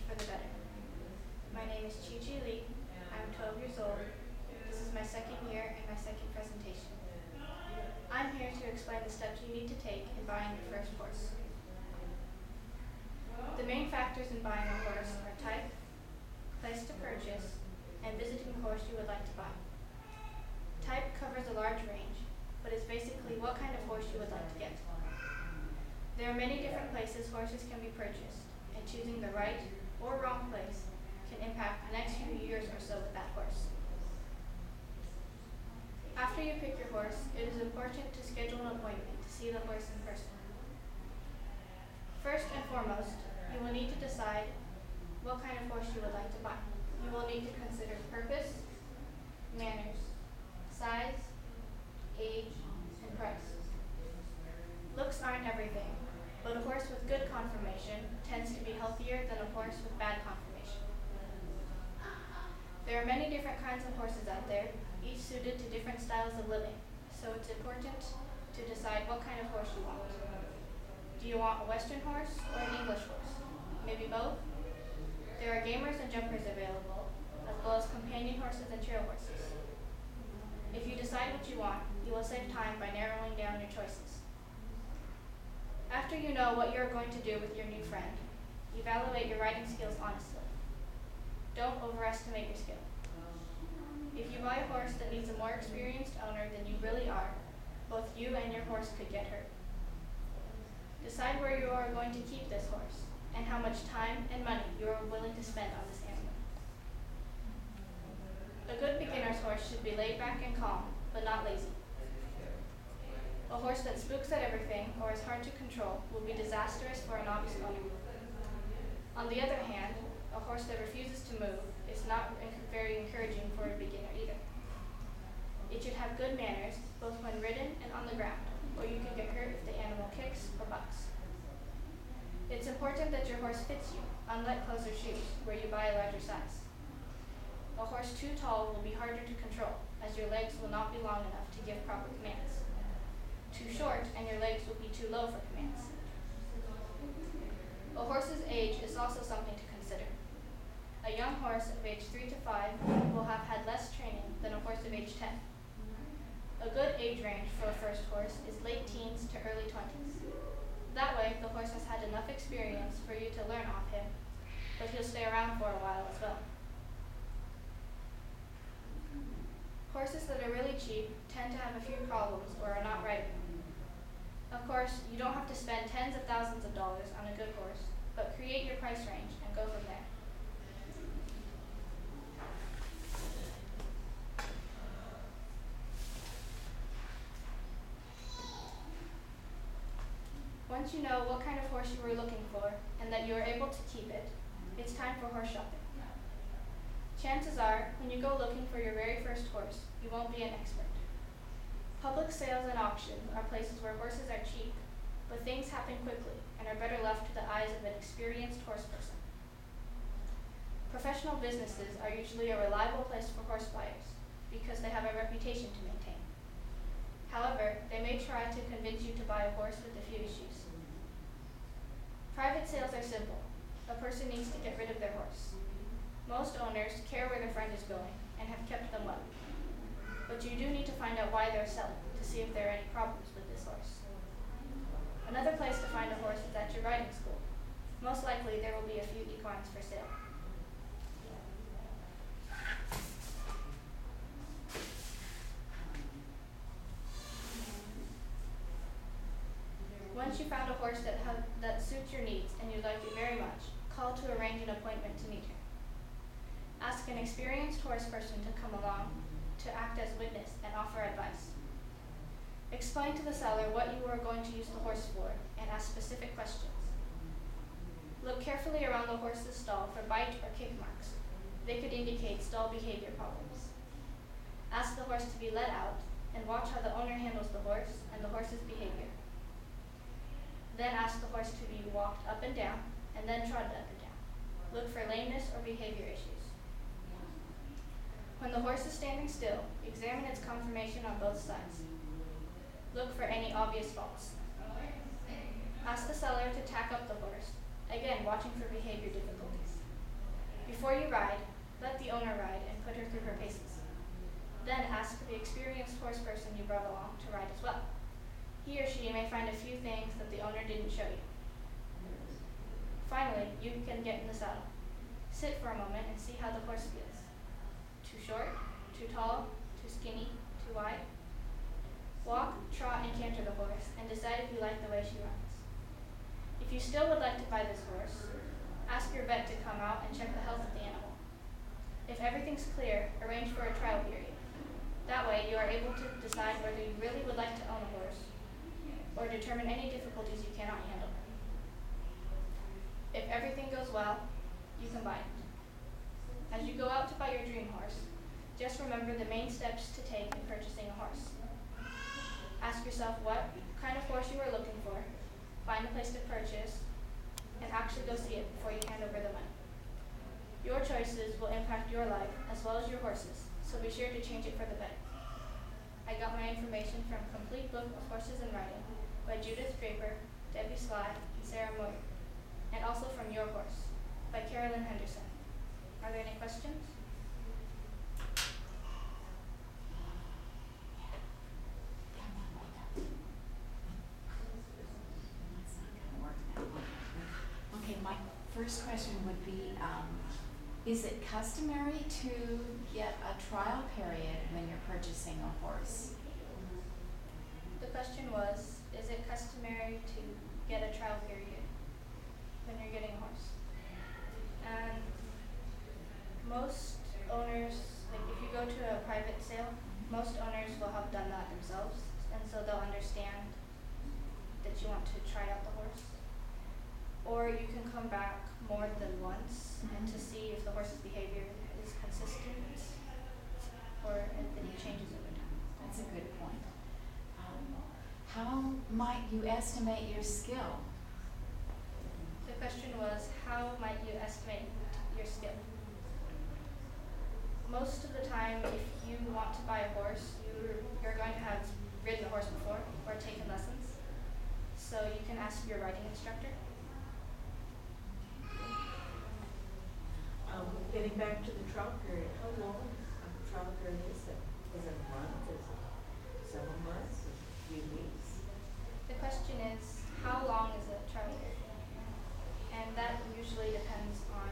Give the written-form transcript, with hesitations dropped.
for the better. My name is Chi Lee. I'm 12 years old. This is my second year and my second presentation. I'm here to explain the steps you need to take in buying your first horse. The main factors in buying a horse are type, place to purchase, and visiting the horse you would like to buy. Type covers a large range, but is basically what kind of horse you would like to get. There are many different places horses can be purchased, and choosing the right or wrong place can impact the next few years or so with that horse. After you pick your horse, it is important to schedule an appointment to see the horse in person. First and foremost, you will need to decide what kind of horse you would like to buy. You will need to consider purpose, manners, size, age, and price. Looks aren't everything, but a horse with good conformation tends to be healthier than a horse with bad conformation. There are many different kinds of horses out there, each suited to different styles of living, so it's important to decide what kind of horse you want. Do you want a Western horse or an English horse? Maybe both? There are gamers and jumpers available, as well as companion horses and trail horses. If you decide what you want, you will save time by narrowing down your choices. After you know what you're going to do with your new friend, evaluate your riding skills honestly. Don't overestimate your skill. If you buy a horse that needs a more experienced owner than you really are, both you and your horse could get hurt. Decide where you are going to keep this horse and how much time and money you are willing to spend on this animal. A good beginner's horse should be laid back and calm, but not lazy. A horse that spooks at everything or is hard to control will be disastrous for a novice owner. On the other hand, a horse that refuses to move is not very encouraging for a beginner either. It should have good manners, both when ridden and on the ground, or you can get hurt if the animal kicks or bucks. It's important that your horse fits you, unlike clothes or shoes, where you buy a larger size. A horse too tall will be harder to control, as your legs will not be long enough to give proper commands. Too short, and your legs will be too low for commands. A horse's age is also something to consider. A young horse of age 3 to 5 will have had less training than a horse of age 10. A good age range for a first horse is late teens to early 20s. That way, the horse has had enough experience for you to learn off him, but he'll stay around for a while as well. Horses that are really cheap tend to have a few problems or are not right. Of course, you don't have to spend tens of thousands of dollars on a good horse, but create your price range and go from there. Once you know what kind of horse you were looking for and that you are able to keep it, it's time for horse shopping. Chances are, when you go looking for your very first horse, you won't be an expert. Public sales and auctions are places where horses are cheap, but things happen quickly and are better left to the eyes of an experienced horse person. Professional businesses are usually a reliable place for horse buyers because they have a reputation to maintain. However, they may try to convince you to buy a horse with a few issues. Private sales are simple. A person needs to get rid of their horse. Most owners care where their friend is going and have kept them well. But you do need to find out why they're selling to see if there are any problems with this horse. Another place to find a horse is at your riding school. Most likely there will be a few equines for sale. Once you found a horse that suits your needs and you like it very much, call to arrange an appointment to meet her. Ask an experienced horse person to come along to act as witness and offer advice. Explain to the seller what you are going to use the horse for and ask specific questions. Look carefully around the horse's stall for bite or kick marks. They could indicate stall behavior problems. Ask the horse to be let out and watch how the owner handles the horse and the horse's behavior. Then ask the horse to be walked up and down and then trotted up and down. Look for lameness or behavior issues. When the horse is standing still, examine its conformation on both sides. Look for any obvious faults. Ask the seller to tack up the horse, again watching for behavior difficulties. Before you ride, let the owner ride and put her through her paces. Then ask the experienced horse person you brought along to ride as well. He or she may find a few things that the owner didn't show you. Finally, you can get in the saddle. Sit for a moment and see how the horse feels. Too short, too tall, too skinny, too wide? Walk, trot, and canter the horse and decide if you like the way she runs. If you still would like to buy this horse, ask your vet to come out and check the health of the animal. If everything's clear, arrange for a trial period. That way, you are able to decide whether you really would like to own a horse or determine any difficulties you cannot handle. If everything goes well, you can buy it. As you go out to buy your dream horse, just remember the main steps to take in purchasing a horse. Ask yourself what kind of horse you are looking for, find a place to purchase, and actually go see it before you hand over the money. Your choices will impact your life as well as your horses, so be sure to change it for the better. I got my information from Complete Book of Horses and Riding by Judith Draper, Debbie Sly, and Sarah Moyer, and also from Your Horse by Carolyn Henderson. Are there any questions? Okay, my first question would be, is it customary to get a trial period when you're purchasing a horse? The question was, is it customary to get a trial period when you're getting a horse? And most owners, like if you go to a private sale, most owners will have done that themselves, and so they'll understand that you want to try out the horse. Or you can come back more than once and to see if the horse's behavior is consistent or if it changes over time. That's a good point. How might you estimate your skill? The question was, how might you estimate your skill? Most of the time, if you want to buy a horse, you're going to have ridden the horse before or taken lessons. So you can ask your riding instructor. Getting back to the trial period, how long a trial period is it? Is it a month? Is it several months? Is it a few weeks? The question is, how long is a trial period? And that usually depends on